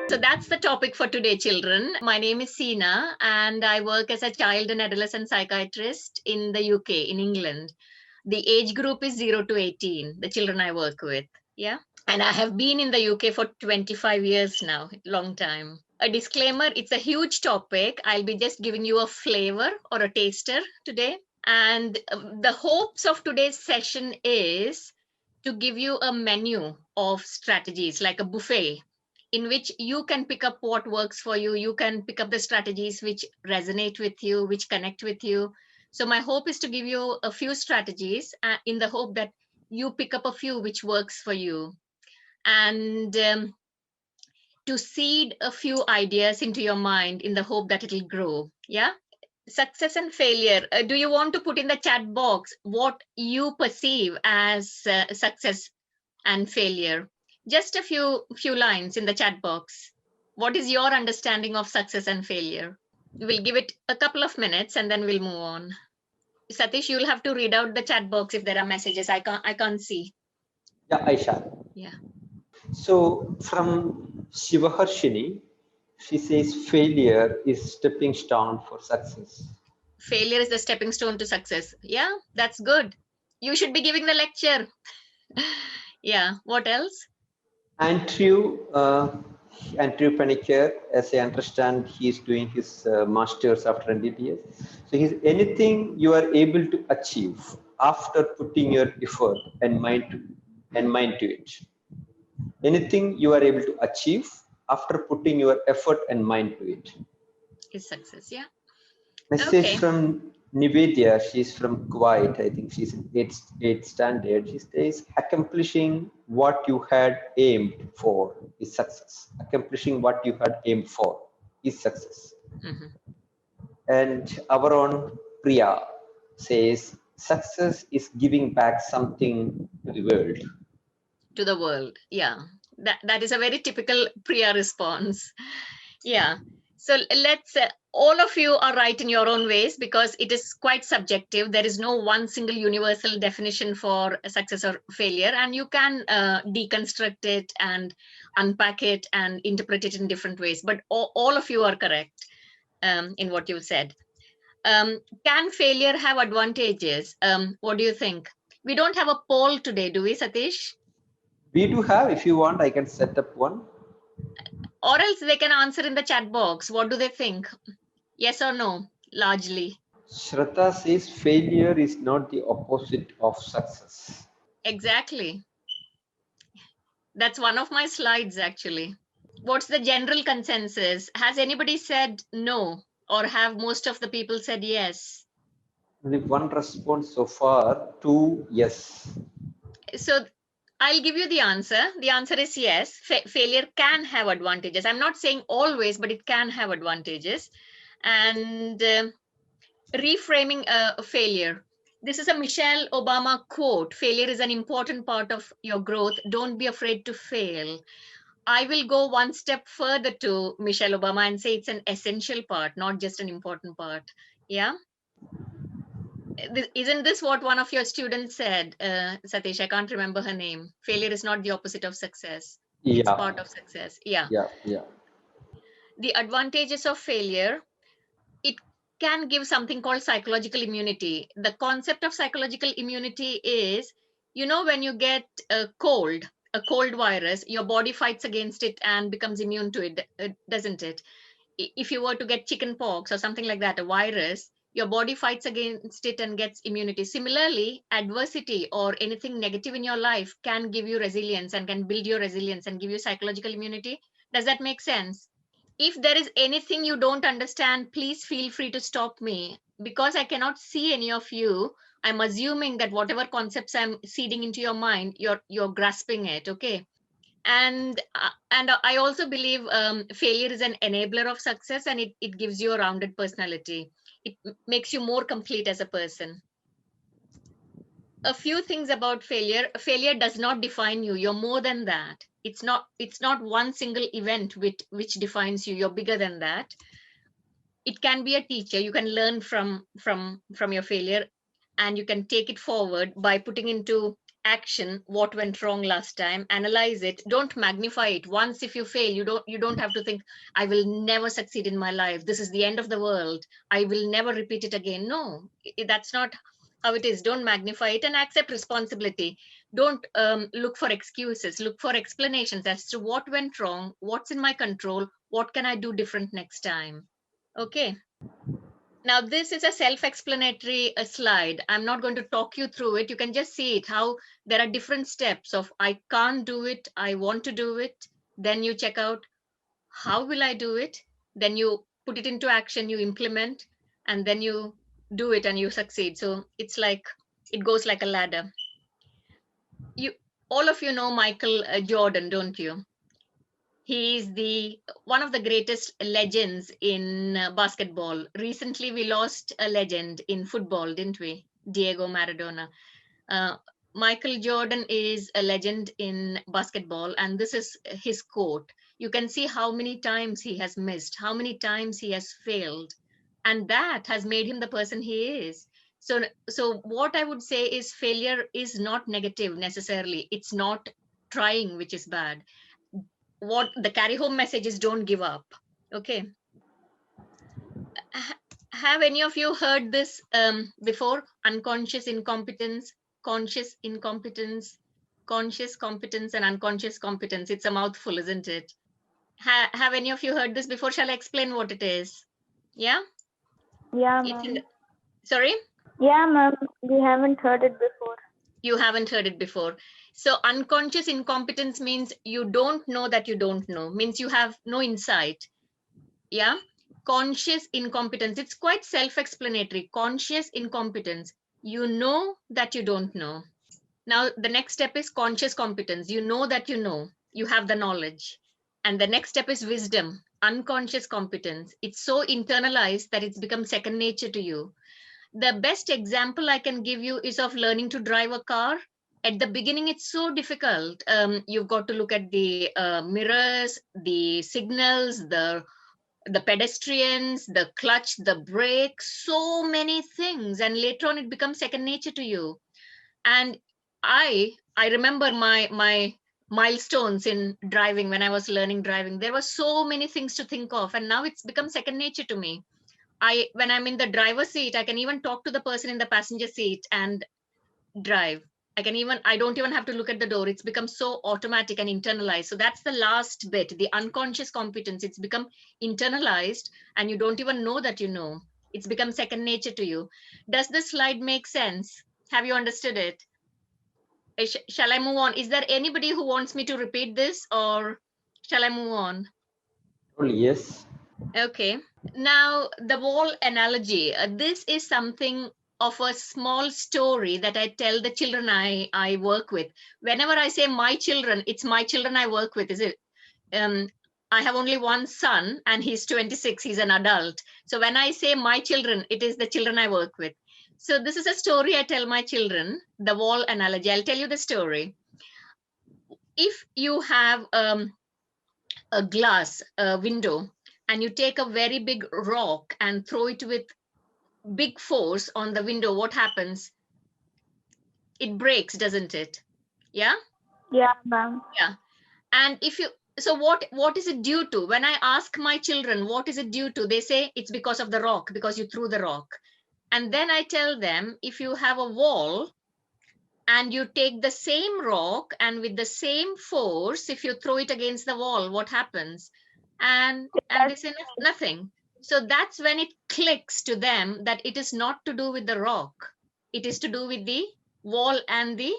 So that's the topic for today, children. My name is Seena, and I work as a child and adolescent psychiatrist in the UK, in England. The age group is 0 to 18, the children I work with. Yeah. And I have been in the UK for 25 years now, long time. A disclaimer, it's a huge topic. I'll be just giving you a flavor or a taster today. And the hopes of today's session is to give you a menu of strategies, like a buffet, in which you can pick up what works for you. You can pick up the strategies which resonate with you, which connect with you. So my hope is to give you a few strategies in the hope that you pick up a few which works for you, and to seed a few ideas into your mind in the hope that it'll grow. Yeah. Success and failure. Do you want to put in the chat box what you perceive as success and failure? Just a few lines in the chat box. What is your understanding of success and failure? We'll give it a couple of minutes and then we'll move on. Satish, you'll have to read out the chat box if there are messages. I can't see. Yeah, I shall. Yeah. So from Shivaharshini, she says failure is stepping stone for success. Failure is the stepping stone to success. Yeah, that's good. You should be giving the lecture. Yeah. What else? Andrew Paniker, as I understand, he is doing his master's after MBBS. So he's anything you are able to achieve after putting your effort and mind to it. Anything you are able to achieve after putting your effort and mind to it Is success. Yeah. Message Okay. from Nivedya. She's from Kuwait. I think she's in 8th standard. She says, accomplishing what you had aimed for is success. Accomplishing what you had aimed for is success. Mm-hmm. And our own Priya says, success is giving back something to the world. To the world. Yeah. That is a very typical Priya response. Yeah. So let's, all of you are right in your own ways because it is quite subjective. There is no one single universal definition for success or failure, and you can deconstruct it and unpack it and interpret it in different ways. But all of you are correct in what you said. Can failure have advantages? What do you think? We don't have a poll today, do we, Satish? We do have, if you want, I can set up one. Or else they can answer in the chat box. What do they think? Yes or no, largely. Shraddha says failure is not the opposite of success. Exactly. That's one of my slides, actually. What's the general consensus? Has anybody said no? Or have most of the people said yes? Only one response so far, 2 yes. So I'll give you the answer. The answer is yes. Failure can have advantages. I'm not saying always, but it can have advantages. And reframing a failure. This is a Michelle Obama quote. Failure is an important part of your growth. Don't be afraid to fail. I will go one step further to Michelle Obama and say it's an essential part, not just an important part. Yeah. Isn't this what one of your students said, Satish? I can't remember her name. Failure is not the opposite of success. Yeah. It's part of success. Yeah. Yeah. The advantages of failure, it can give something called psychological immunity. The concept of psychological immunity is, when you get a cold virus, your body fights against it and becomes immune to it, doesn't it? If you were to get chicken pox or something like that, a virus, your body fights against it and gets immunity. Similarly, adversity or anything negative in your life can give you resilience and can build your resilience and give you psychological immunity. Does that make sense? If there is anything you don't understand, please feel free to stop me. Because I cannot see any of you, I'm assuming that whatever concepts I'm seeding into your mind, you're grasping it, okay? And I also believe failure is an enabler of success, and it gives you a rounded personality. It makes you more complete as a person. A few things about failure. Failure does not define you. You're more than that. It's not one single event which defines you. You're bigger than that. It can be a teacher. You can learn from your failure, and you can take it forward by putting into action, what went wrong last time, analyze it, don't magnify it. Once if you fail, you don't have to think, I will never succeed in my life, this is the end of the world, I will never repeat it again. No, that's not how it is. Don't magnify it and accept responsibility. Don't look for excuses, look for explanations as to what went wrong, what's in my control, what can I do different next time. Okay. Now, this is a self-explanatory slide. I'm not going to talk you through it. You can just see it, how there are different steps of I can't do it, I want to do it. Then you check out, how will I do it? Then you put it into action, you implement, and then you do it and you succeed. So it's like, it goes like a ladder. You, all of you know Michael Jordan, don't you? He is the one of the greatest legends in basketball. Recently, we lost a legend in football, didn't we? Diego Maradona. Uh, Michael Jordan is a legend in basketball, and this is his quote. You can see how many times he has missed, how many times he has failed, and that has made him the person he is. So what I would say is failure is not negative necessarily. It's not trying which is bad. What the carry home message is, don't give up. Okay. Have any of you heard this before? Unconscious incompetence, conscious incompetence, conscious competence, and unconscious competence. It's a mouthful, isn't it? Have any of you heard this before? Shall I explain what it is? Yeah. Yeah, It's in ma'am. sorry, Yeah, ma'am. We haven't heard it before. you haven't heard it before. So unconscious incompetence means you don't know that you don't know, means you have no insight. Yeah. Conscious incompetence, it's quite self-explanatory. Conscious incompetence, you know that you don't know. Now the next step is conscious competence. You know that you know, you have the knowledge. And the next step is wisdom, unconscious competence. It's so internalized that it's become second nature to you. The best example I can give you is of learning to drive a car. At the beginning, it's so difficult. You've got to look at the mirrors, the signals, the pedestrians, the clutch, the brake, so many things. And later on, it becomes second nature to you. And I remember my milestones in driving when I was learning driving. There were so many things to think of, and now it's become second nature to me. When I'm in the driver's seat, I can even talk to the person in the passenger seat and drive. I don't even have to look at the door. It's become so automatic and internalized. So that's the last bit, the unconscious competence. It's become internalized and you don't even know that you know. It's become second nature to you. Does this slide make sense? Have you understood it? Shall I move on? Is there anybody who wants me to repeat this, or shall I move on? Yes. Okay. Now, the wall analogy. This is something of a small story that I tell the children I work with. Whenever I say my children, it's my children I work with, is it? I have only one son and he's 26, he's an adult. So when I say my children, it is the children I work with. So this is a story I tell my children, the wall analogy. I'll tell you the story. If you have a glass window and you take a very big rock and throw it with big force on the window, what happens? It breaks, doesn't it? Yeah. Yeah, ma'am. Yeah. And if you, so what is it due to? When I ask my children what is it due to, they say it's because of the rock, because you threw the rock. And then I tell them, if you have a wall and you take the same rock and with the same force, if you throw it against the wall, what happens? And they say nothing. So that's when it clicks to them that it is not to do with the rock. It is to do with the wall and the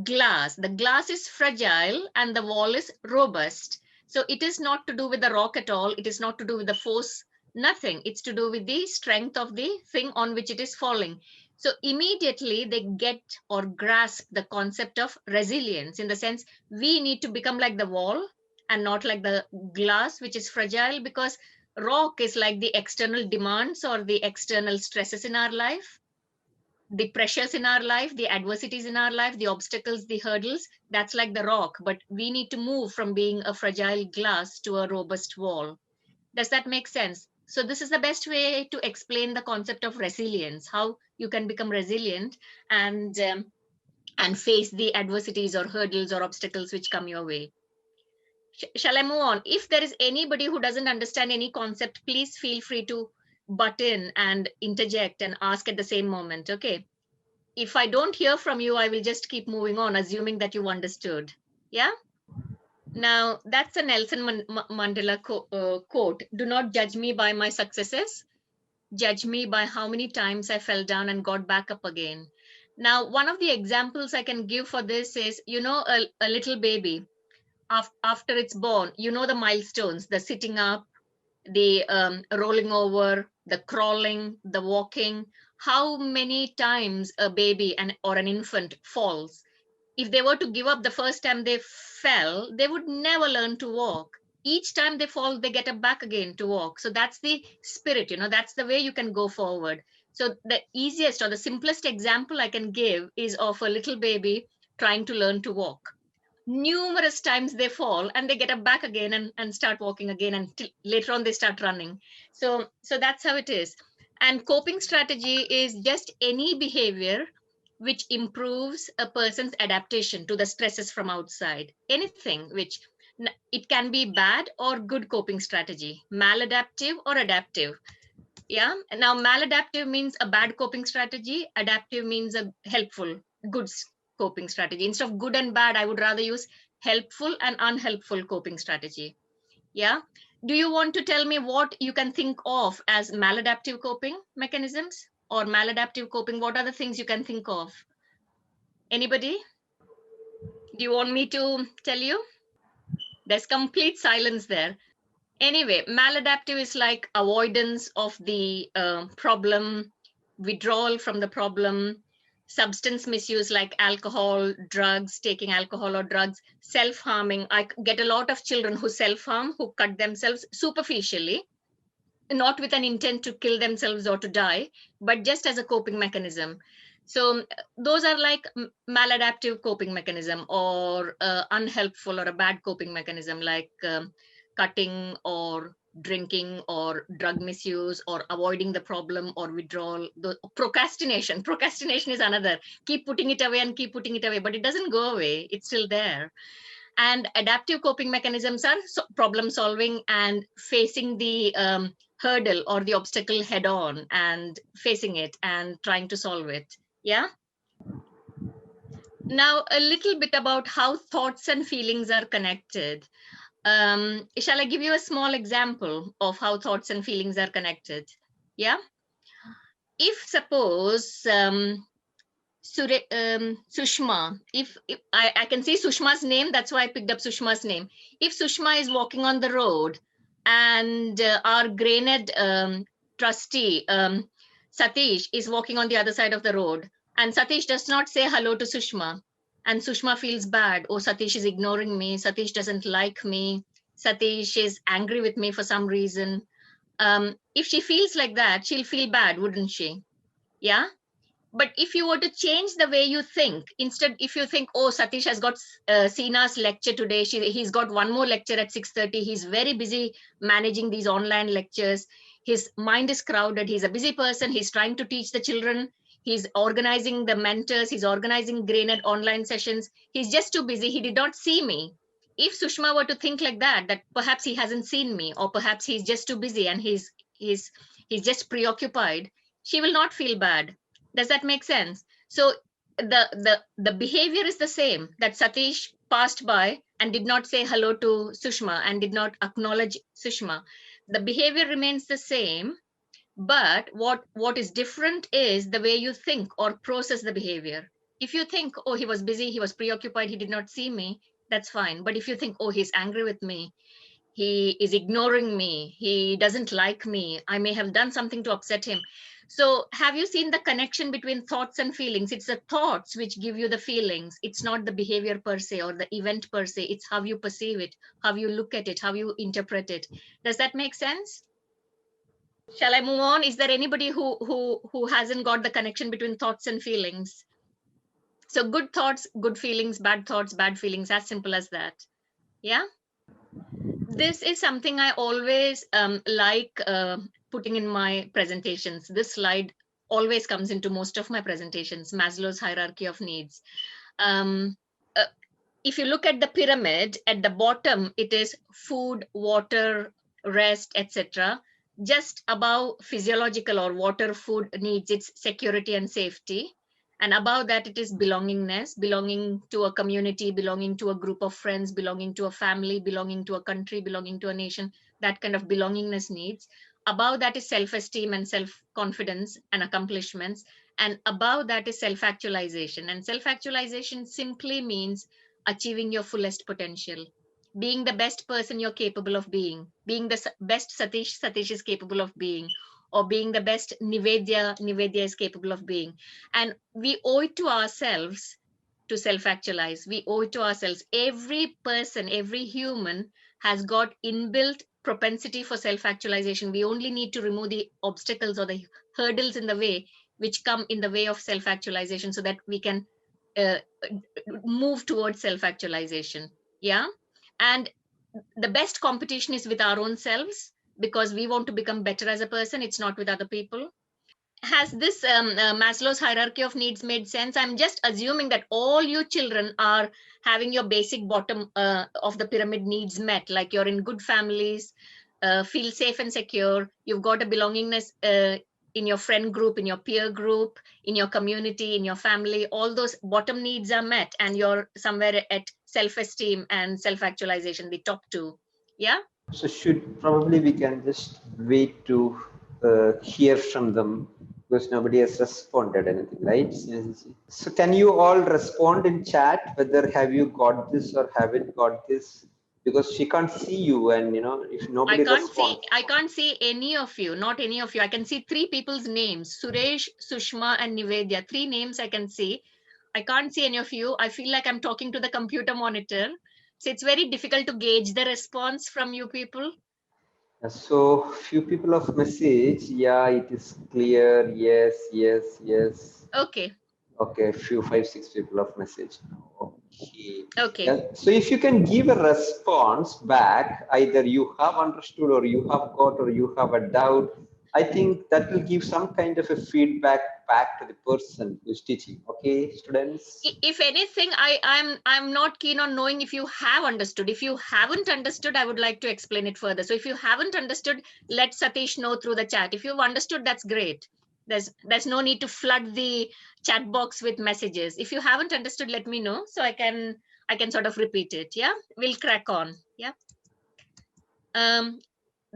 glass. The glass is fragile and the wall is robust. So it is not to do with the rock at all. It is not to do with the force, nothing. It's to do with the strength of the thing on which it is falling. So immediately they get or grasp the concept of resilience, in the sense we need to become like the wall and not like the glass, which is fragile, because rock is like the external demands or the external stresses in our life, the pressures in our life, the adversities in our life, the obstacles, the hurdles. That's like the rock, but we need to move from being a fragile glass to a robust wall. Does that make sense? So this is the best way to explain the concept of resilience, how you can become resilient. And and face the adversities or hurdles or obstacles which come your way. Shall I move on? If there is anybody who doesn't understand any concept, please feel free to butt in and interject and ask at the same moment. Okay. If I don't hear from you, I will just keep moving on, assuming that you understood. Yeah. Now, that's a Nelson Mandela quote. Do not judge me by my successes. Judge me by how many times I fell down and got back up again. Now, one of the examples I can give for this is, a little baby, after it's born, the milestones, the sitting up, the rolling over, the crawling, the walking, how many times a baby or an infant falls. If they were to give up the first time they fell, they would never learn to walk. Each time they fall, they get up back again to walk. So that's the spirit, that's the way you can go forward. So the easiest or the simplest example I can give is of a little baby trying to learn to walk. Numerous times they fall and they get up back again and start walking again, and later on they start running. So that's how it is. And coping strategy is just any behavior which improves a person's adaptation to the stresses from outside. Anything which, it can be bad or good coping strategy, maladaptive or adaptive. Yeah. Now, maladaptive means a bad coping strategy. Adaptive means a helpful, good coping strategy. Instead of good and bad, I would rather use helpful and unhelpful coping strategy. Yeah. Do you want to tell me what you can think of as maladaptive coping mechanisms or maladaptive coping? What are the things you can think of? Anybody? Do you want me to tell you? There's complete silence there. Anyway, maladaptive is like avoidance of the problem, withdrawal from the problem, substance misuse like alcohol, drugs, taking alcohol or drugs, self-harming. I get a lot of children who self-harm, who cut themselves superficially, not with an intent to kill themselves or to die, but just as a coping mechanism. So those are like maladaptive coping mechanism, or unhelpful or a bad coping mechanism, like cutting or drinking or drug misuse or avoiding the problem or withdrawal. The procrastination is another. Keep putting it away and keep putting it away, but it doesn't go away. It's still there. And adaptive coping mechanisms are problem solving and facing the hurdle or the obstacle head on and facing it and trying to solve it. Yeah. Now, a little bit about how thoughts and feelings are connected. Shall I give you a small example of how thoughts and feelings are connected? Yeah. If suppose Sushma, if I can see Sushma's name, that's why I picked up Sushma's name. If Sushma is walking on the road and our GrainEd trustee, Satish, is walking on the other side of the road, and Satish does not say hello to Sushma, and Sushma feels bad. Oh, Satish is ignoring me. Satish doesn't like me. Satish is angry with me for some reason. If she feels like that, she'll feel bad, wouldn't she? Yeah. But if you were to change the way you think, instead, if you think, oh, Satish has got Seena's lecture today, he's got one more lecture at 6:30. He's very busy managing these online lectures. His mind is crowded. He's a busy person. He's trying to teach the children. He's organizing the mentors. He's organizing GrainEd online sessions. He's just too busy. He did not see me. If Sushma were to think like that perhaps he hasn't seen me, or perhaps he's just too busy and he's just preoccupied, she will not feel bad. Does that make sense? So the behavior is the same, that Satish passed by and did not say hello to Sushma and did not acknowledge Sushma. The behavior remains the same, but what is different is the way you think or process the behavior. If you think, oh, he was busy, he was preoccupied, he did not see me, that's fine. But if you think, oh, he's angry with me, he is ignoring me, he doesn't like me, I may have done something to upset him. So have you seen the connection between thoughts and feelings? It's the thoughts which give you the feelings. It's not the behavior per se or the event per se. It's how you perceive it, how you look at it, how you interpret it. Does that make sense? Shall I move on? Is there anybody who hasn't got the connection between thoughts and feelings? So good thoughts, good feelings, bad thoughts, bad feelings, as simple as that. Yeah. This is something I always like putting in my presentations. This slide always comes into most of my presentations, Maslow's hierarchy of needs. Um, uh, if you look at the pyramid, at the bottom, it is food, water, rest, etc. Just above physiological or water, food needs, it's security and safety. And above that, it is belongingness, belonging to a community, belonging to a group of friends, belonging to a family, belonging to a country, belonging to a nation, that kind of belongingness needs. Above that is self-esteem and self-confidence and accomplishments. And above that is self-actualization. And self-actualization simply means achieving your fullest potential, being the best person you're capable of being the best Satish is capable of being, or being the best Nivedya is capable of being. And we owe it to ourselves to self-actualize. We owe it to ourselves. Every person, every human has got inbuilt propensity for self-actualization. We only need to remove the obstacles or the hurdles in the way, which come in the way of self-actualization, so that we can uh, move towards self-actualization. Yeah. And the best competition is with our own selves, because we want to become better as a person. It's not with other people. Has this Maslow's hierarchy of needs made sense? I'm just assuming that all you children are having your basic bottom of the pyramid needs met, like you're in good families, feel safe and secure, you've got a belongingness in your friend group, in your peer group, in your community, in your family. All those bottom needs are met, and you're somewhere at self-esteem and self-actualization, the top two. Yeah. So should probably we can just wait to hear from them, because nobody has responded anything, right? So can you all respond in chat whether have you got this or haven't got this? Because she can't see you, and if I nobody can't responds. see, I can't see any of you, not any of you. I can see three people's names, Suresh, Sushma, and Nivedya. Three names I can see. I can't see any of you. I feel like I'm talking to the computer monitor. So it's very difficult to gauge the response from you people. So few people have message. Yeah, it is clear. Yes, yes, yes. Okay. Okay, few 5-6 people have message. Okay. Okay. Yeah. So if you can give a response back, either you have understood or you have got or you have a doubt, I think that will give some kind of a feedback back to the person who's teaching. Okay, students? If anything, I'm not keen on knowing if you have understood. If you haven't understood, I would like to explain it further. So if you haven't understood, let Satish know through the chat. If you've understood, that's great. There's no need to flood the chat box with messages. If you haven't understood, let me know, so I can sort of repeat it. Yeah, we'll crack on. Yeah.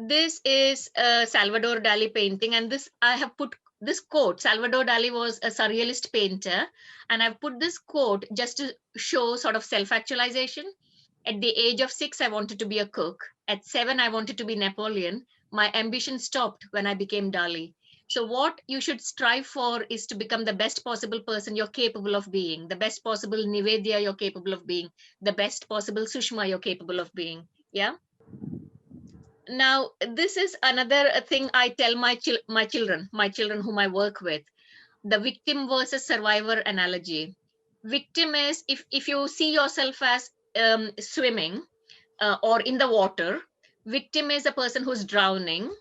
This is a Salvador Dali painting, and this I have put this quote. Salvador Dali was a surrealist painter, and I've put this quote just to show sort of self-actualization. At the age of 6, I wanted to be a cook. At 7, I wanted to be Napoleon. My ambition stopped when I became Dali. So what you should strive for is to become the best possible person you're capable of being, the best possible Nivedya you're capable of being, the best possible Sushma you're capable of being. Yeah. Now, this is another thing I tell my children whom I work with, the victim versus survivor analogy. Victim is if you see yourself as swimming or in the water, victim is a person who's drowning.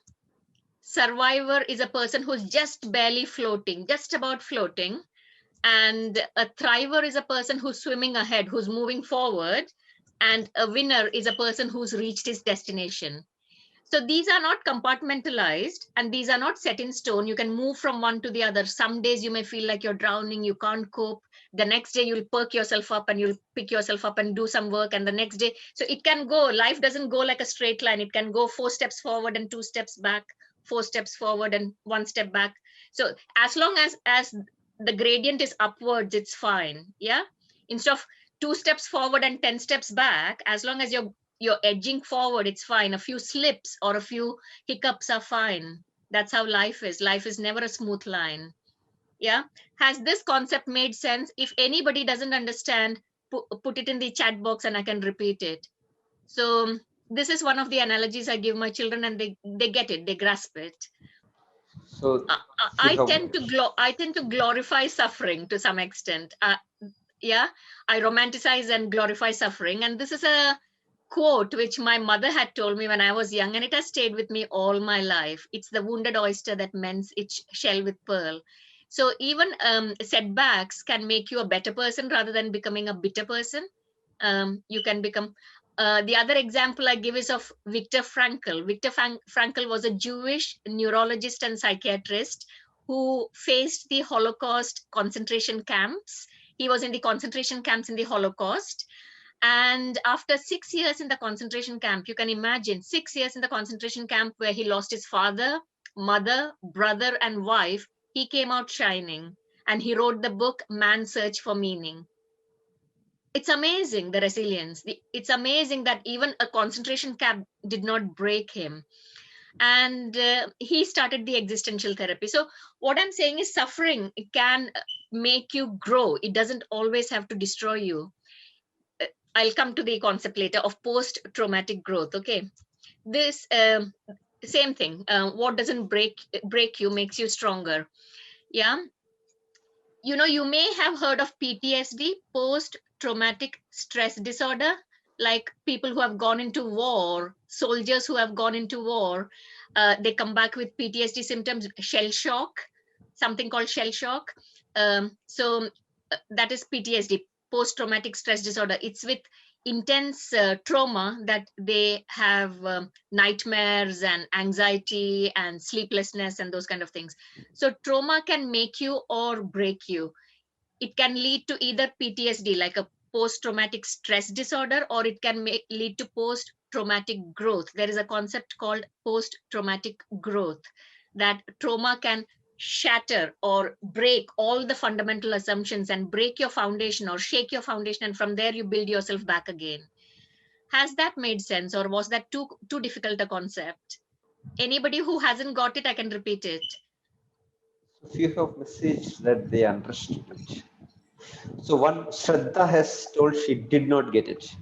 Survivor is a person who's just barely floating, just about floating. And a thriver is a person who's swimming ahead, who's moving forward. And a winner is a person who's reached his destination. So these are not compartmentalized, and these are not set in stone. You can move from one to the other. Some days you may feel like you're drowning, you can't cope. The next day you'll perk yourself up and you'll pick yourself up and do some work. And the next day, so it can go, life doesn't go like a straight line. It can go 4 steps forward and 2 steps back, 4 steps forward and 1 step back. So as long as the gradient is upwards, it's fine. Yeah. Instead of 2 steps forward and 10 steps back, as long as you're edging forward, it's fine. A few slips or a few hiccups are fine. That's how life is. Life is never a smooth line. Yeah. Has this concept made sense? If anybody doesn't understand, put it in the chat box and I can repeat it. So this is one of the analogies I give my children, and they get it, they grasp it. So I tend to glorify suffering to some extent. Yeah, I romanticize and glorify suffering. And this is a quote which my mother had told me when I was young, and it has stayed with me all my life. It's the wounded oyster that mends its shell with pearl. So even setbacks can make you a better person rather than becoming a bitter person. You can become. The other example I give is of Viktor Frankl. Viktor Frankl was a Jewish neurologist and psychiatrist who faced the Holocaust concentration camps. He was in the concentration camps in the Holocaust. And after 6 years in the concentration camp, you can imagine 6 years in the concentration camp where he lost his father, mother, brother, and wife, he came out shining. And he wrote the book, Man's Search for Meaning. It's amazing, the resilience. It's amazing that even a concentration camp did not break him. And he started the existential therapy. So what I'm saying is suffering can make you grow. It doesn't always have to destroy you. I'll come to the concept later of post-traumatic growth. Okay, this same thing. What doesn't break you makes you stronger. Yeah, you may have heard of PTSD, post-traumatic stress disorder. Like people who have gone into war, soldiers who have gone into war, they come back with PTSD symptoms, shell shock, something called shell shock. So that is PTSD, post-traumatic stress disorder. It's with intense trauma that they have nightmares and anxiety and sleeplessness and those kind of things. So trauma can make you or break you. It can lead to either PTSD, like a post-traumatic stress disorder, or it can lead to post-traumatic growth. There is a concept called post-traumatic growth, that trauma can shatter or break all the fundamental assumptions and break your foundation or shake your foundation, and from there you build yourself back again. Has that made sense, or was that too difficult a concept? Anybody who hasn't got it, I can repeat it. So few have messaged that they understood it. So one, Shraddha has told she did not get it.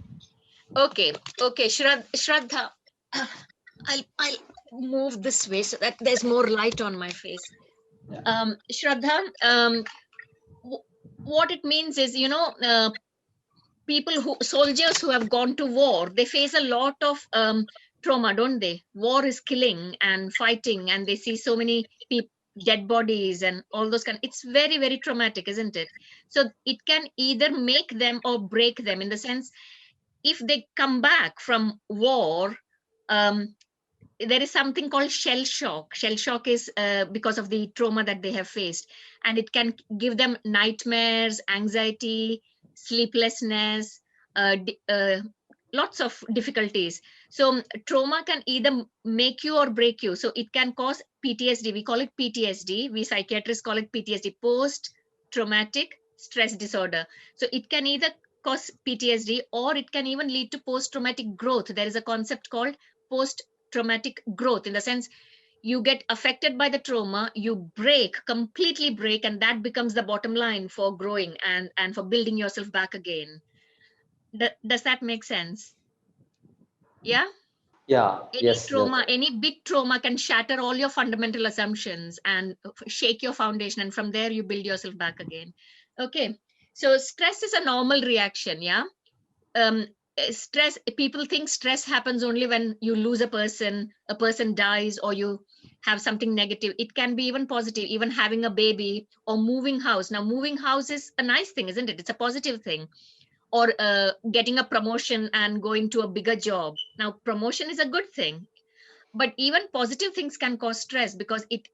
Okay, Shraddha, I'll move this way so that there's more light on my face. Yeah. Shraddha, what it means is, soldiers who have gone to war, they face a lot of trauma, don't they? War is killing and fighting, and they see so many dead bodies and all those it's very, very traumatic, isn't it? So it can either make them or break them, in the sense, if they come back from war, there is something called shell shock. Shell shock is because of the trauma that they have faced, and it can give them nightmares, anxiety, sleeplessness, lots of difficulties. So trauma can either make you or break you. So it can cause PTSD. We call it PTSD. We psychiatrists call it PTSD, post-traumatic stress disorder. So it can either cause PTSD, or it can even lead to post-traumatic growth. There is a concept called post-traumatic growth, in the sense you get affected by the trauma, you completely break, and that becomes the bottom line for growing and for building yourself back again. Does that make sense? Yeah? Yeah. Any Yes. trauma, any big trauma can shatter all your fundamental assumptions and shake your foundation, and from there you build yourself back again. Okay. So stress is a normal reaction. Yeah. Stress, people think stress happens only when you lose a person dies, or you have something negative. It can be even positive, even having a baby or moving house. Now, moving house is a nice thing, isn't it? It's a positive thing. Or getting a promotion and going to a bigger job. Now, promotion is a good thing, but even positive things can cause stress, because it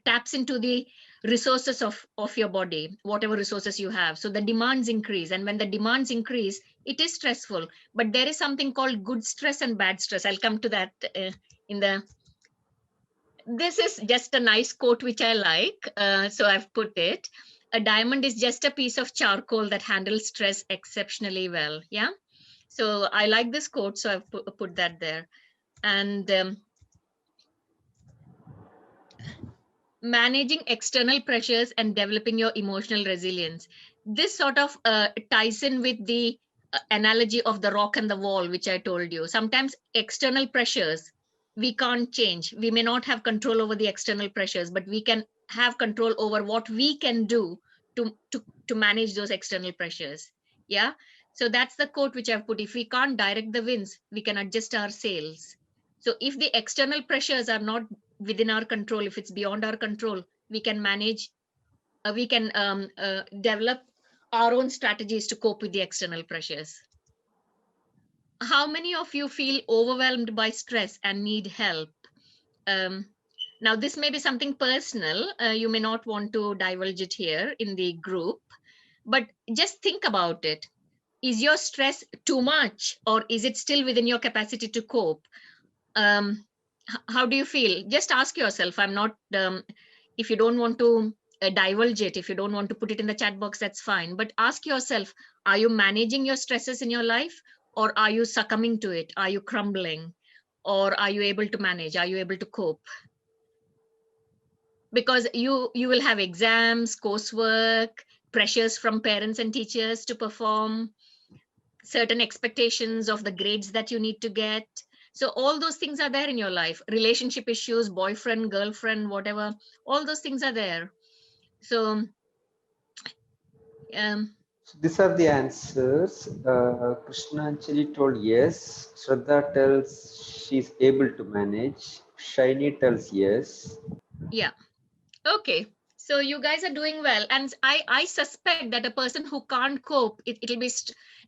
taps into the resources of your body, whatever resources you have. So the demands increase, and when the demands increase, it is stressful. But there is something called good stress and bad stress. I'll come to that this is just a nice quote which I like, so I've put it. A diamond is just a piece of charcoal that handles stress exceptionally well. Yeah, so I like this quote, so I've put that there. And managing external pressures and developing your emotional resilience. This sort of ties in with the analogy of the rock and the wall, which I told you. Sometimes external pressures we can't change. We may not have control over the external pressures, but we can have control over what we can do to manage those external pressures. Yeah. So that's the quote which I've put. If we can't direct the winds, we can adjust our sails. So if the external pressures are not within our control, if it's beyond our control, we can manage we can develop our own strategies to cope with the external pressures. How many of you feel overwhelmed by stress and need help? Now, this may be something personal. You may not want to divulge it here in the group, but just think about it. Is your stress too much, or is it still within your capacity to cope? How do you feel? Just ask yourself. I'm not, if you don't want to divulge it, if you don't want to put it in the chat box, that's fine. But ask yourself, are you managing your stresses in your life, or are you succumbing to it? Are you crumbling, or are you able to manage? Are you able to cope? Because you will have exams, coursework, pressures from parents and teachers to perform, certain expectations of the grades that you need to get. So all those things are there in your life. Relationship issues, boyfriend, girlfriend, whatever, all those things are there. So So these are the answers. Krishna Anjali told yes. Shraddha tells she's able to manage. Shiny tells yes. yeah, okay. So you guys are doing well. And I suspect that a person who can't cope, it'll be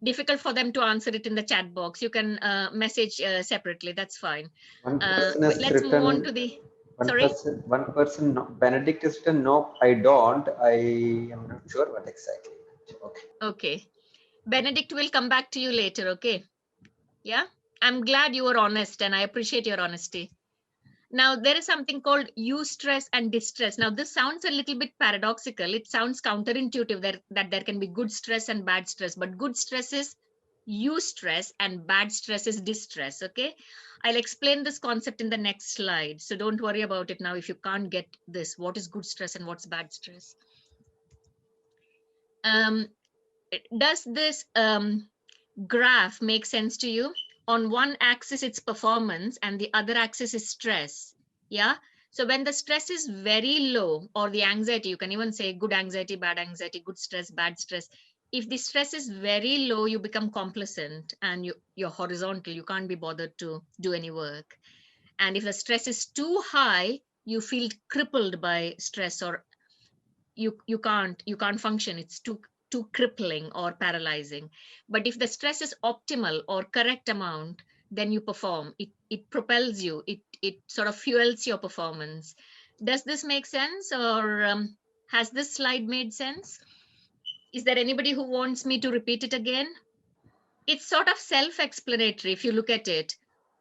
difficult for them to answer it in the chat box. You can message separately. That's fine. One person has Let's written, move on to the, one sorry? person, no, Benedict has written, no, I don't. I am not sure what exactly. Okay. Okay. Benedict will come back to you later, okay? Yeah, I'm glad you were honest and I appreciate your honesty. Now, there is something called eustress and distress. Now, this sounds a little bit paradoxical. It sounds counterintuitive that there can be good stress and bad stress, but good stress is eustress and bad stress is distress, okay? I'll explain this concept in the next slide. So don't worry about it now if you can't get this. What is good stress and what's bad stress? Does this graph make sense to you? On one axis, it's performance and the other axis is stress. Yeah. So when the stress is very low, or the anxiety, you can even say good anxiety, bad anxiety, good stress, bad stress. If the stress is very low, you become complacent and you're horizontal. You can't be bothered to do any work. And if the stress is too high, you feel crippled by stress, or you can't function. It's too crippling or paralyzing. But if the stress is optimal or correct amount, then you perform. It propels you. It sort of fuels your performance. Does this make sense, or has this slide made sense? Is there anybody who wants me to repeat it again? It's sort of self-explanatory if you look at it.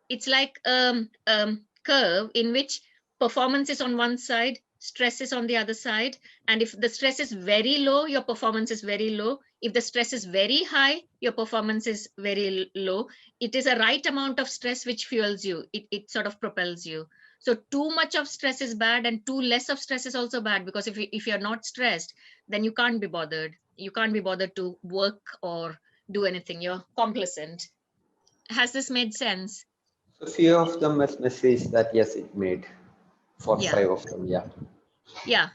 It's like curve in which performance is on one side, stress is on the other side. And if the stress is very low, your performance is very low. If the stress is very high, your performance is very low. It is a right amount of stress which fuels you. It sort of propels you. So too much of stress is bad, and too less of stress is also bad, because if you're not stressed, then you can't be bothered. You can't be bothered to work or do anything. You're complacent. Has this made sense? So few of them has messaged that yes, it made. For Yeah. 5 of them, yeah. Yeah.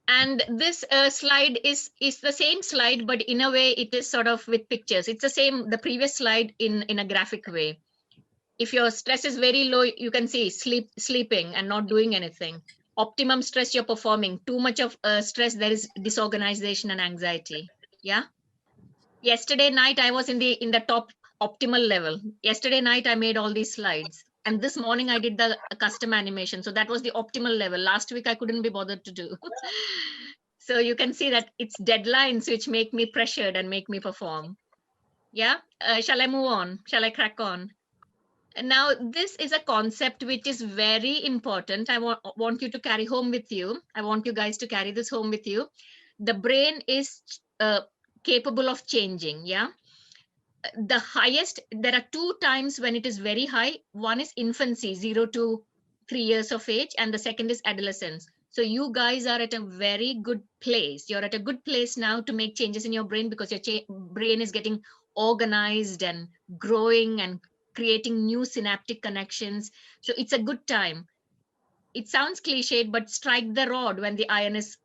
And this slide is the same slide, but in a way it is sort of with pictures. It's the same, the previous slide in a graphic way. If your stress is very low, you can see sleeping and not doing anything. Optimum stress, you're performing. Too much of stress, there is disorganization and anxiety. Yeah. Yesterday night, I was in the top optimal level. Yesterday night, I made all these slides. And this morning, I did the custom animation. So that was the optimal level. Last week, I couldn't be bothered to do. So you can see that it's deadlines which make me pressured and make me perform. Yeah. Shall I move on? Shall I crack on? And now, this is a concept which is very important. I want you to carry home with you. I want you guys to carry this home with you. The brain is capable of changing. Yeah. The highest, there are 2 times when it is very high. One is infancy, 0 to 3 years of age, and the second is adolescence. So you guys are at a very good place. You're at a good place now to make changes in your brain, because your brain is getting organized and growing and creating new synaptic connections. So it's a good time. It sounds cliched, but strike the rod when the iron is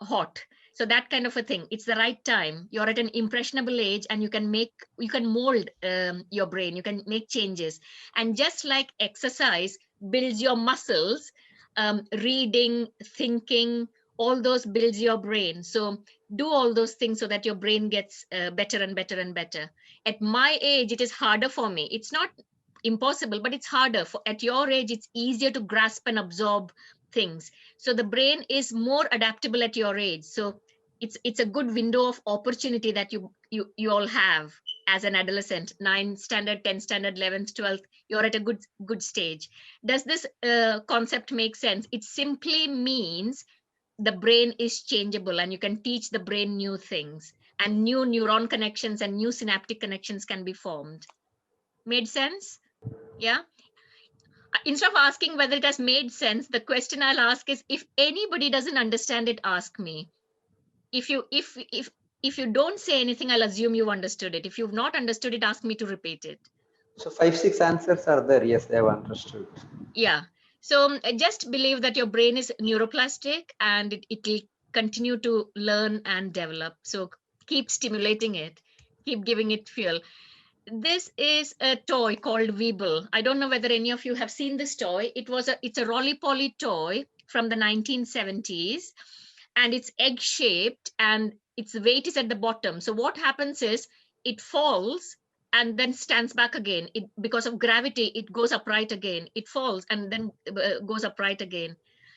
hot. So that kind of a thing. It's the right time. You're at an impressionable age, and you can mold your brain. You can make changes. And just like exercise builds your muscles, reading, thinking, all those builds your brain. So do all those things so that your brain gets better and better and better. At my age, it is harder for me. It's not impossible, but it's harder. At your age, it's easier to grasp and absorb things. So the brain is more adaptable at your age. So it's a good window of opportunity that you all have as an adolescent. 9th standard, 10th standard, 11th, 12th, you're at a good stage. Does this concept make sense? It simply means the brain is changeable and you can teach the brain new things, and new neuron connections and new synaptic connections can be formed. Made sense? Yeah. Instead of asking whether it has made sense, the question I'll ask is, if anybody doesn't understand it, ask me. If you don't say anything, I'll assume you understood it. If you've not understood it, ask me to repeat it. So 5-6 answers are there. Yes, they have understood. Yeah. So just believe that your brain is neuroplastic and it will continue to learn and develop. So keep stimulating it, keep giving it fuel. This is a toy called Weeble. I don't know whether any of you have seen this toy. It's a roly-poly toy from the 1970s, and it's egg-shaped and its weight is at the bottom. So what happens is it falls and then stands back again. Because of gravity, it goes upright again. It falls and then goes upright again.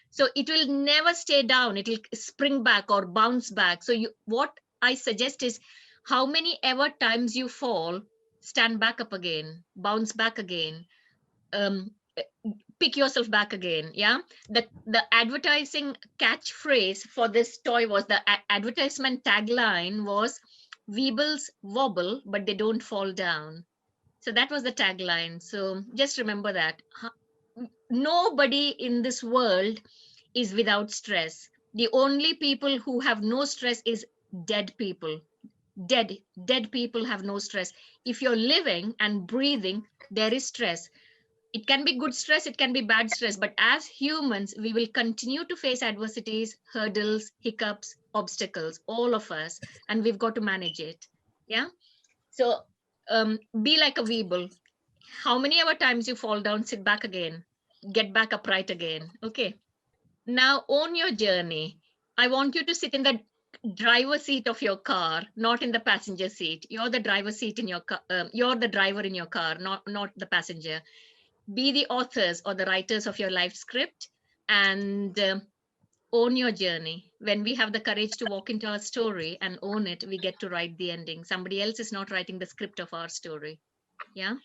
So it will never stay down. It will spring back or bounce back. So what I suggest is, how many ever times you fall, stand back up again, bounce back again, pick yourself back again. Yeah. The advertising catchphrase for this toy was, the advertisement tagline was, Weebles wobble, but they don't fall down. So that was the tagline. So just remember that. Nobody in this world is without stress. The only people who have no stress is dead people. Dead people have no stress. If you're living and breathing, there is stress. It can be good stress, it can be bad stress, but as humans, we will continue to face adversities, hurdles, hiccups, obstacles, all of us, and we've got to manage it. Yeah. So be like a Weeble. How many ever times you fall down, sit back again, get back upright again. Okay. Now own your journey. I want you to sit in the driver seat of your car, not in the passenger seat. You're the driver seat in your car. You're the driver in your car, not the passenger. Be the authors or the writers of your life script, and own your journey. When we have the courage to walk into our story and own it, we get to write the ending. Somebody else is not writing the script of our story. Yeah.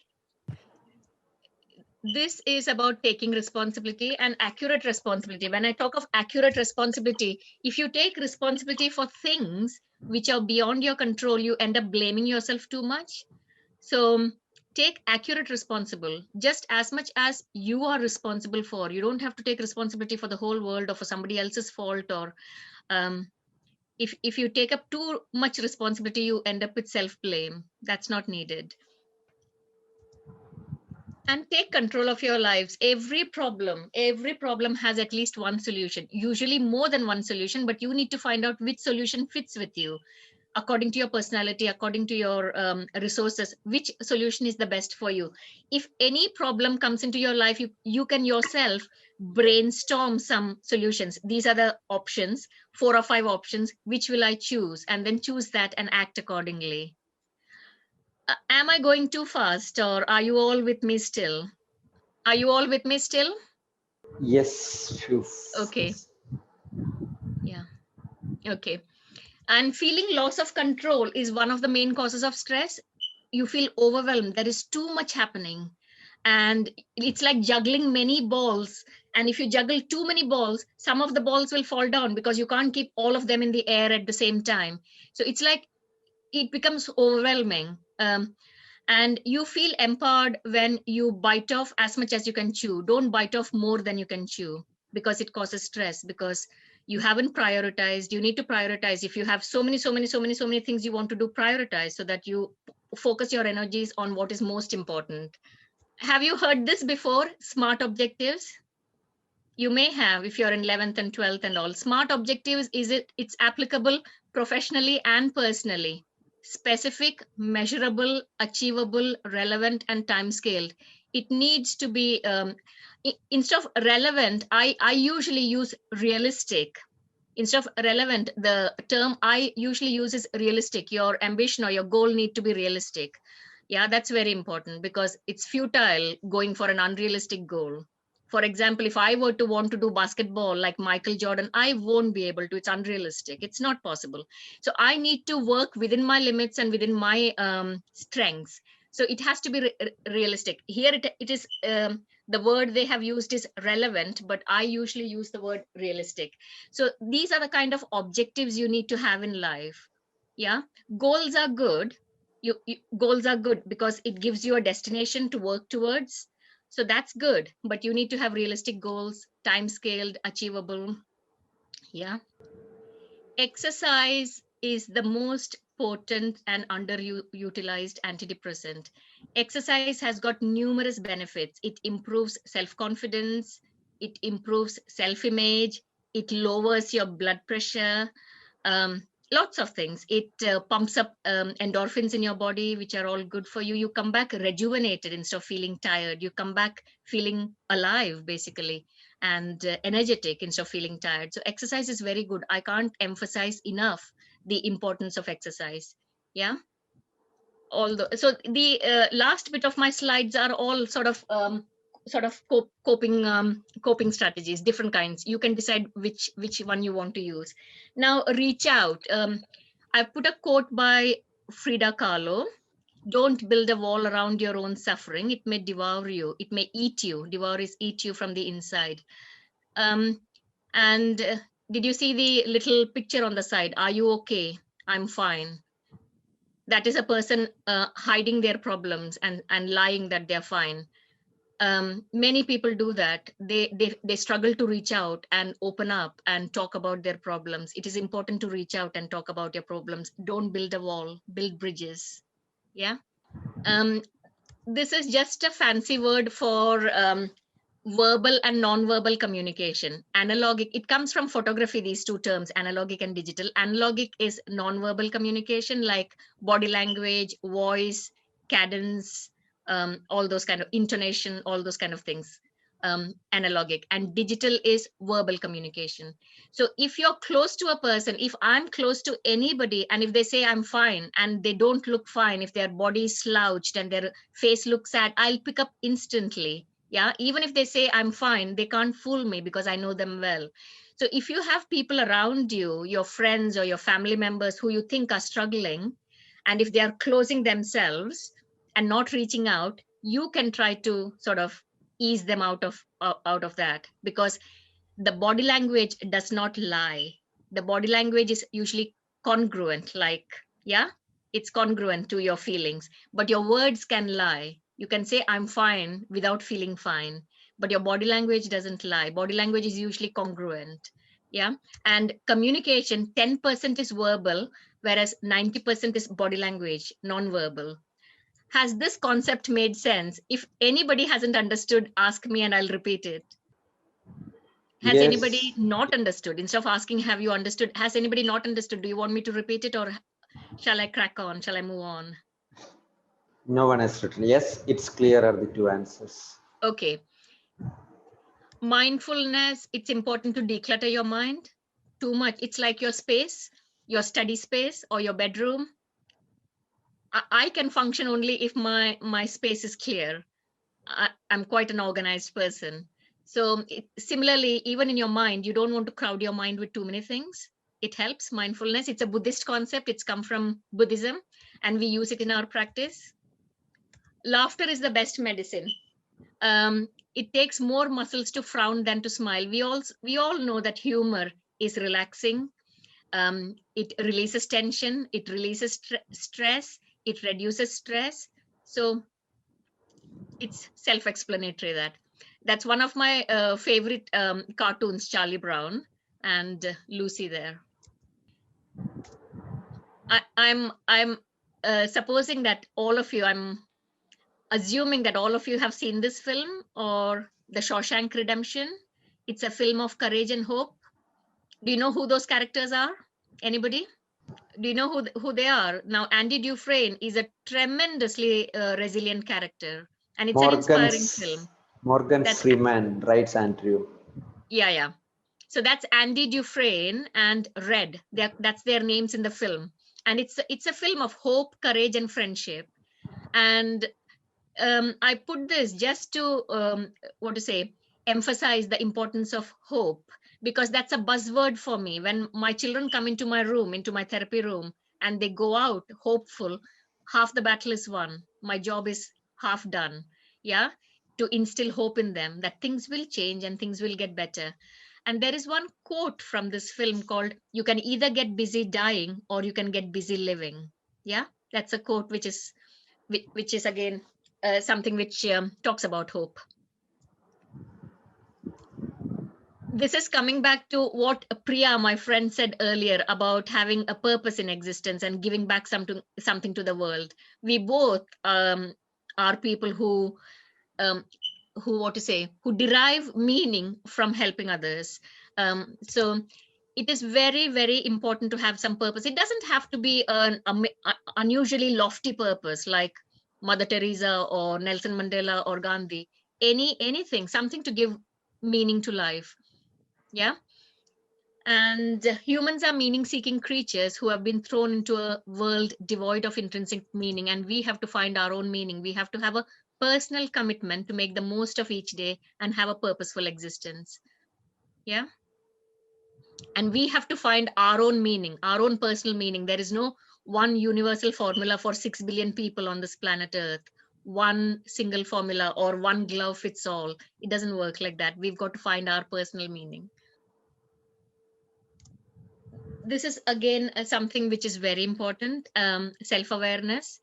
This is about taking responsibility and accurate responsibility. When I talk of accurate responsibility, if you take responsibility for things which are beyond your control, you end up blaming yourself too much. So take accurate responsible just as much as you are responsible for. You don't have to take responsibility for the whole world or for somebody else's fault, or if you take up too much responsibility, you end up with self-blame. That's not needed. And take control of your lives. Every problem has at least one solution, usually more than one solution, but you need to find out which solution fits with you, according to your personality, according to your resources, which solution is the best for you. If any problem comes into your life, you can yourself brainstorm some solutions. These are the options, 4 or 5 options. Which will I choose? And then choose that and act accordingly. Am I going too fast, or are you all with me still? Are you all with me still? Yes. Phew. Okay. Yeah. Okay. And feeling loss of control is one of the main causes of stress. You feel overwhelmed. There is too much happening. And it's like juggling many balls. And if you juggle too many balls, some of the balls will fall down because you can't keep all of them in the air at the same time. So it's like it becomes overwhelming. And you feel empowered when you bite off as much as you can chew. Don't bite off more than you can chew, because it causes stress, because you haven't prioritized. You need to prioritize. If you have so many things you want to do, prioritize so that you focus your energies on what is most important. Have you heard this before? SMART objectives? You may have, if you're in 11th and 12th and all. SMART objectives, it's applicable professionally and personally. Specific, measurable, achievable, relevant, and time scaled. It needs to be, instead of relevant, I usually use realistic. Instead of relevant, the term I usually use is realistic. Your ambition or your goal need to be realistic. Yeah, that's very important because it's futile going for an unrealistic goal. For example, if I were to want to do basketball like Michael Jordan, I won't be able to. It's unrealistic. It's not possible. So I need to work within my limits and within my strengths. So it has to be realistic. Here it is, the word they have used is relevant, but I usually use the word realistic. So these are the kind of objectives you need to have in life. Yeah, goals are good. Goals are good because it gives you a destination to work towards. So that's good, but you need to have realistic goals, time scaled, achievable. Yeah. Exercise is the most potent and underutilized antidepressant. Exercise has got numerous benefits. It improves self-confidence, it improves self-image, it lowers your blood pressure, lots of things. It pumps up endorphins in your body, which are all good for you. You come back rejuvenated instead of feeling tired. You come back feeling alive, basically, and energetic instead of feeling tired. So exercise is very good. I can't emphasize enough the importance of exercise. Yeah. So the last bit of my slides are all sort of coping strategies, different kinds. You can decide which one you want to use. Now, reach out. I put a quote by Frida Kahlo. Don't build a wall around your own suffering. It may devour you. It may eat you. Devour is eat you from the inside. And did you see the little picture on the side? Are you okay? I'm fine. That is a person hiding their problems and lying that they're fine. Many people do that. They struggle to reach out and open up and talk about their problems. It is important to reach out and talk about your problems. Don't build a wall, build bridges. Yeah. This is just a fancy word for verbal and non-verbal communication. Analogic, it comes from photography, these two terms, analogic and digital. Analogic is non-verbal communication, like body language, voice, cadence, all those kind of intonation, all those kind of things. Analogic, and digital is verbal communication. So if you're close to a person, if I'm close to anybody, and if they say I'm fine and they don't look fine, if their body is slouched and their face looks sad, I'll pick up instantly. Yeah, even if they say I'm fine, they can't fool me because I know them well. So if you have people around you, your friends or your family members who you think are struggling, and if they are closing themselves and not reaching out, you can try to sort of ease them out of that, because the body language does not lie. The body language is usually congruent, like, yeah, it's congruent to your feelings, but your words can lie. You can say I'm fine without feeling fine, but your body language doesn't lie. Body language is usually congruent. Yeah. And communication, 10% is verbal, whereas 90% is body language, non-verbal. Has this concept made sense? If anybody hasn't understood, ask me and I'll repeat it. Has Yes. anybody not understood? Instead of asking, have you understood? Has anybody not understood? Do you want me to repeat it, or shall I crack on? Shall I move on? No one has written. Yes, it's clear are the two answers. Okay. Mindfulness, it's important to declutter your mind. Too much, it's like your space, your study space or your bedroom. I can function only if my space is clear. I'm quite an organized person. So similarly, even in your mind, you don't want to crowd your mind with too many things. It helps. Mindfulness, it's a Buddhist concept. It's come from Buddhism and we use it in our practice. Laughter is the best medicine. It takes more muscles to frown than to smile. We all know that humor is relaxing. It releases tension. It releases stress. It reduces stress. So it's self-explanatory. That's one of my favorite cartoons, Charlie Brown and Lucy there. I'm supposing that all of you, I'm assuming that all of you have seen this film, or The Shawshank Redemption. It's a film of courage and hope. Do you know who those characters are? Anybody? Do you know who they are? Now, Andy Dufresne is a tremendously resilient character, and it's an inspiring film. Morgan Freeman writes Andrew. Yeah. So that's Andy Dufresne and Red. That's their names in the film. And it's a film of hope, courage, and friendship. And I put this just to emphasize the importance of hope, because that's a buzzword for me. When my children come into my room, into my therapy room, and they go out hopeful, half the battle is won. My job is half done. Yeah, to instill hope in them that things will change and things will get better. And there is one quote from this film called, "You can either get busy dying or you can get busy living." Yeah, that's a quote which is again something which talks about hope. This is coming back to what Priya, my friend, said earlier about having a purpose in existence and giving back something to the world. We both are people who derive meaning from helping others. So it is very, very important to have some purpose. It doesn't have to be an unusually lofty purpose like Mother Teresa or Nelson Mandela or Gandhi. Anything, something to give meaning to life. Yeah. And humans are meaning-seeking creatures who have been thrown into a world devoid of intrinsic meaning, and we have to find our own meaning. We have to have a personal commitment to make the most of each day and have a purposeful existence. Yeah. And we have to find our own meaning, our own personal meaning. There is no one universal formula for 6 billion people on this planet Earth, one single formula or one glove fits all. It doesn't work like that. We've got to find our personal meaning. This is again something which is very important, self-awareness.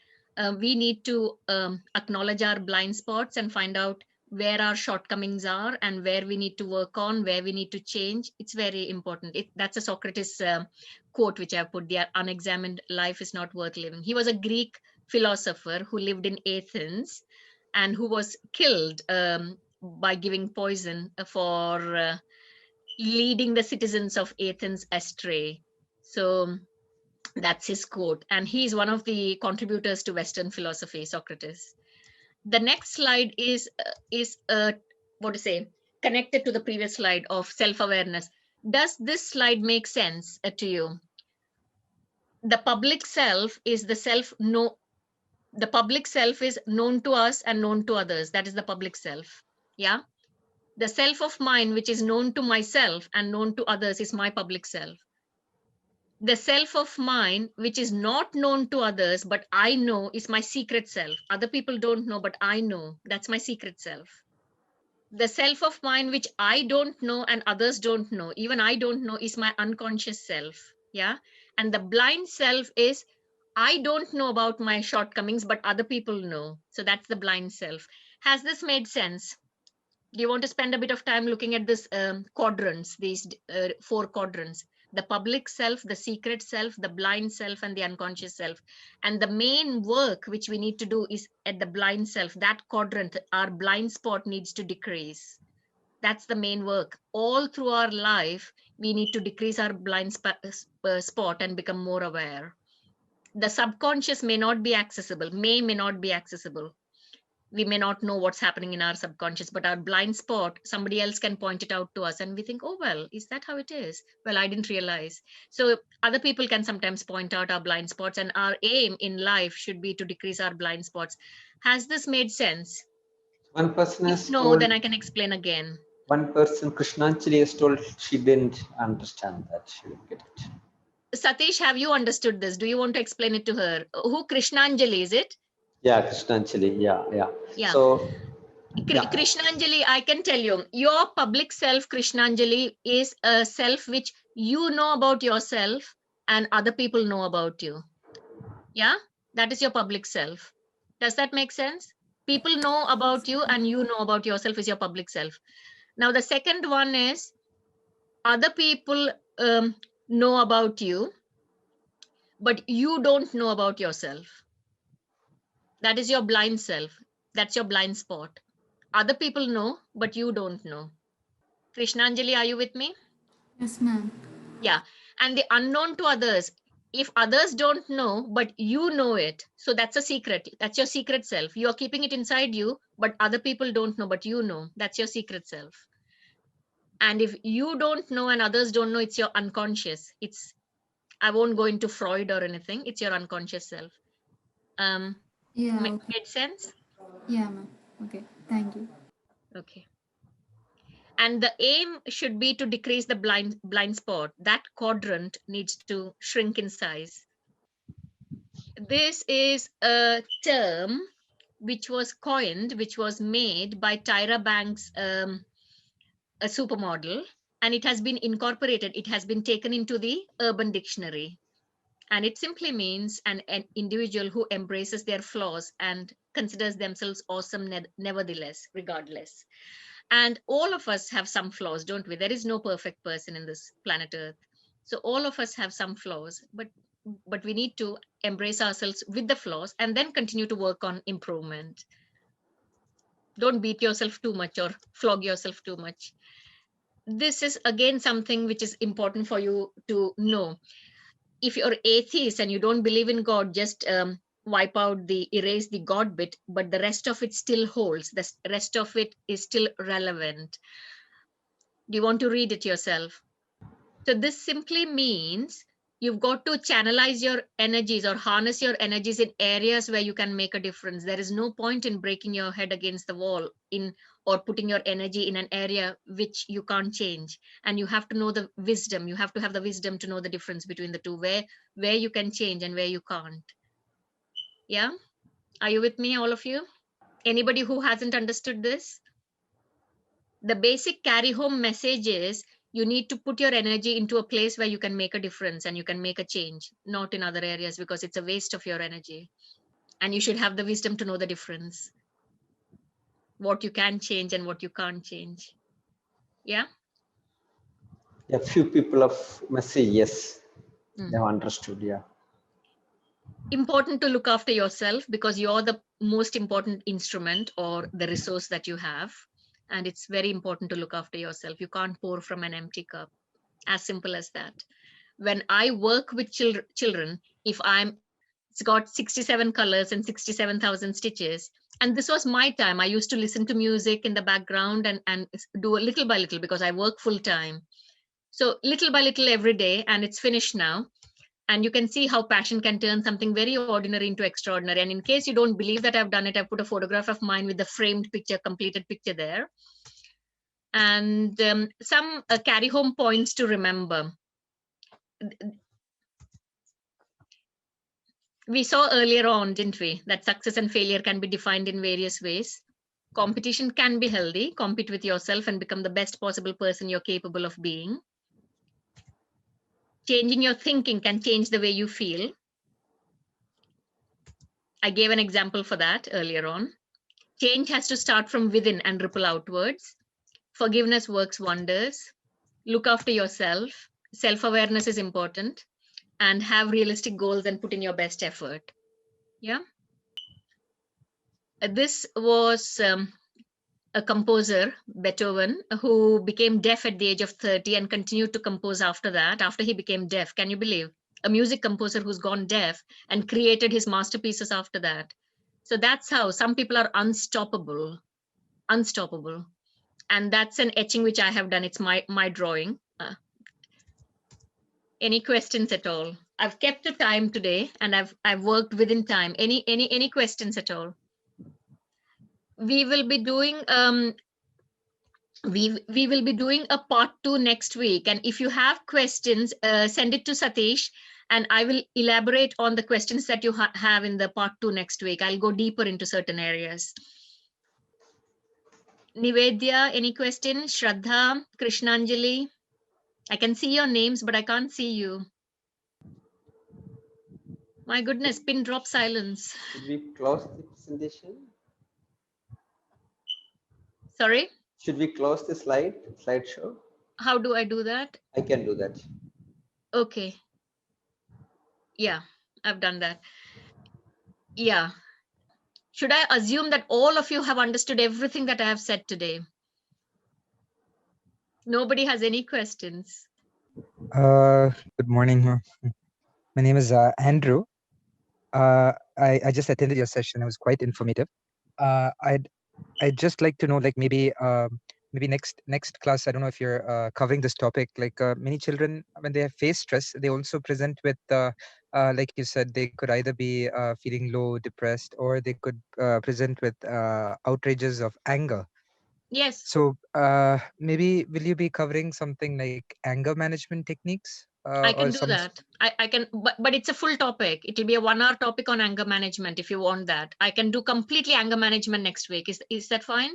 We need to acknowledge our blind spots and find out where our shortcomings are and where we need to work on, where we need to change. It's very important. That's a Socrates quote which I put, "The unexamined life is not worth living." He was a Greek philosopher who lived in Athens and who was killed by giving poison for leading the citizens of Athens astray. So that's his quote. And he's one of the contributors to Western philosophy, Socrates. The next slide is connected to the previous slide of self-awareness. Does this slide make sense to you? The public self is the public self is known to us and known to others. That is the public self. Yeah. The self of mine, which is known to myself and known to others, is my public self. The self of mine, which is not known to others, but I know, is my secret self. Other people don't know, but I know. That's my secret self. The self of mine, which I don't know and others don't know, even I don't know, is my unconscious self. Yeah. And the blind self is, I don't know about my shortcomings, but other people know. So that's the blind self. Has this made sense? Do you want to spend a bit of time looking at this quadrants, these 4 quadrants? The public self, the secret self, the blind self, and the unconscious self. And the main work which we need to do is at the blind self, that quadrant, our blind spot needs to decrease. That's the main work. All through our life, we need to decrease our blind spot and become more aware. The subconscious may not be accessible, may not be accessible. We may not know what's happening in our subconscious, but our blind spot, somebody else can point it out to us and we think, oh, well, is that how it is? Well, I didn't realize. So other people can sometimes point out our blind spots, and our aim in life should be to decrease our blind spots. Has this made sense? One person has no, told, then I can explain again. One person, Krishnanjali, has told she didn't understand that. She didn't get it. Satish, have you understood this? Do you want to explain it to her? Who Krishnanjali, is it? Yeah, Krishnanjali. Yeah. So, yeah. Krishnanjali, I can tell you, your public self, Krishnanjali, is a self which you know about yourself and other people know about you. Yeah, that is your public self. Does that make sense? People know about you and you know about yourself is your public self. Now, the second one is other people know about you, but you don't know about yourself. That is your blind self. That's your blind spot. Other people know, but you don't know. Krishnanjali, are you with me? Yes, ma'am. Yeah. And the unknown to others, if others don't know, but you know it, so that's a secret. That's your secret self. You are keeping it inside you, but other people don't know, but you know. That's your secret self. And if you don't know and others don't know, it's your unconscious. I won't go into Freud or anything. It's your unconscious self. Yeah, okay. Made sense? Yeah, ma'am. Okay, thank you. Okay. And the aim should be to decrease the blind spot. That quadrant needs to shrink in size. This is a term which was coined, which was made by Tyra Banks, a supermodel, and it has been incorporated. It has been taken into the Urban Dictionary. And it simply means an individual who embraces their flaws and considers themselves awesome nevertheless, regardless. And all of us have some flaws, don't we? There is no perfect person in this planet Earth. So all of us have some flaws, but we need to embrace ourselves with the flaws and then continue to work on improvement. Don't beat yourself too much or flog yourself too much. This is again something which is important for you to know. If you're atheist and you don't believe in God, just erase the God bit, but the rest of it still holds. The rest of it is still relevant. Do you want to read it yourself? So this simply means you've got to channelize your energies or harness your energies in areas where you can make a difference. There is no point in breaking your head against the wall or putting your energy in an area which you can't change. And you have to know the wisdom. You have to have the wisdom to know the difference between the two, where you can change and where you can't. Yeah? Are you with me, all of you? Anybody who hasn't understood this? The basic carry home message is you need to put your energy into a place where you can make a difference and you can make a change, not in other areas, because it's a waste of your energy. And you should have the wisdom to know the difference, what you can change and what you can't change. Yeah. A few people must say yes. They have understood. Yeah. Important to look after yourself because you're the most important instrument or the resource that you have. And it's very important to look after yourself. You can't pour from an empty cup. As simple as that. When I work with children, if it's got 67 colors and 67,000 stitches. And this was my time. I used to listen to music in the background and do a little by little because I work full time. So little by little every day, and it's finished now. And you can see how passion can turn something very ordinary into extraordinary. And in case you don't believe that I've done it, I've put a photograph of mine with the framed picture, completed picture there. And some carry home points to remember. We saw earlier on, didn't we, that success and failure can be defined in various ways. Competition can be healthy. Compete with yourself and become the best possible person you're capable of being. Changing your thinking can change the way you feel. I gave an example for that earlier on. Change has to start from within and ripple outwards. Forgiveness works wonders. Look after yourself. Self-awareness is important. And have realistic goals and put in your best effort. Yeah. This was a composer, Beethoven, who became deaf at the age of 30 and continued to compose after that, after he became deaf. Can you believe? A music composer who's gone deaf and created his masterpieces after that. So that's how some people are unstoppable. And that's an etching which I have done. It's my drawing. Any questions at all? I've kept the time today and I've worked within time. Any questions at all? We will be doing we will be doing a part 2 next week. And if you have questions, send it to Satish and I will elaborate on the questions that you have in the part 2 next week. I'll go deeper into certain areas. Nivedya, any questions? Shraddha, Krishnanjali? I can see your names, but I can't see you. My goodness, pin drop silence. Should we close the presentation? Sorry? Should we close the slideshow? How do I do that? I can do that. Okay. Yeah, I've done that. Yeah. Should I assume that all of you have understood everything that I have said today? Nobody has any questions. Good morning. My name is Andrew. I just attended your session. It was quite informative. I'd just like to know, like maybe maybe next class, I don't know if you're covering this topic, like many children, when they face stress, they also present with like you said, they could either be feeling low, depressed, or they could present with outrages of anger. Yes, So maybe will you be covering something like anger management techniques I or can do some that. I can, but it's a full topic. It will be a 1 hour topic on anger management if you want that. I can do completely anger management next week. Is that fine?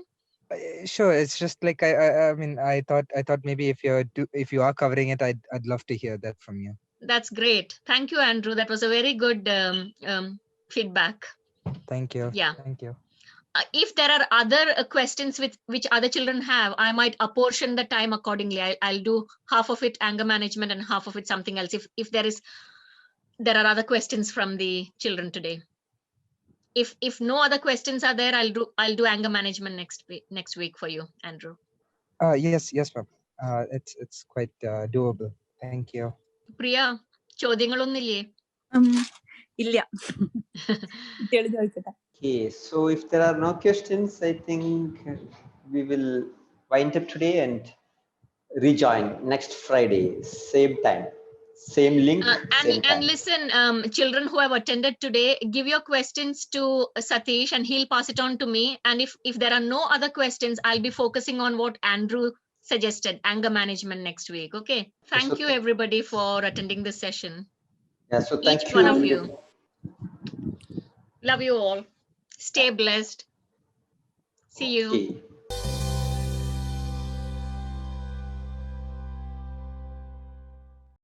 Sure. It's just like I mean, I thought maybe if you are covering it, I'd love to hear that from you. That's great. Thank you, Andrew. That was a very good feedback. Thank you. Yeah. Thank you. If there are other questions which other children have, I might apportion the time accordingly. I'll do half of it anger management and half of it something else. If there are other questions from the children today. If no other questions are there, I'll do anger management next week for you, Andrew. Yes, ma'am. It's quite doable. Thank you. Priya, ചോദ്യങ്ങളൊന്നുമില്ലേ? ഇല്ല. കുട്ടികൾ ചോദിക്കട്ടെ. Okay, so if there are no questions, I think we will wind up today and rejoin next Friday, same time, same link, same time. And listen, children who have attended today, give your questions to Satish and he'll pass it on to me. And if there are no other questions, I'll be focusing on what Andrew suggested, anger management next week. Okay. Thank you everybody for attending this session. Yeah, so thank Each you. one of you. Love you all. Stay blessed. See you. Okay.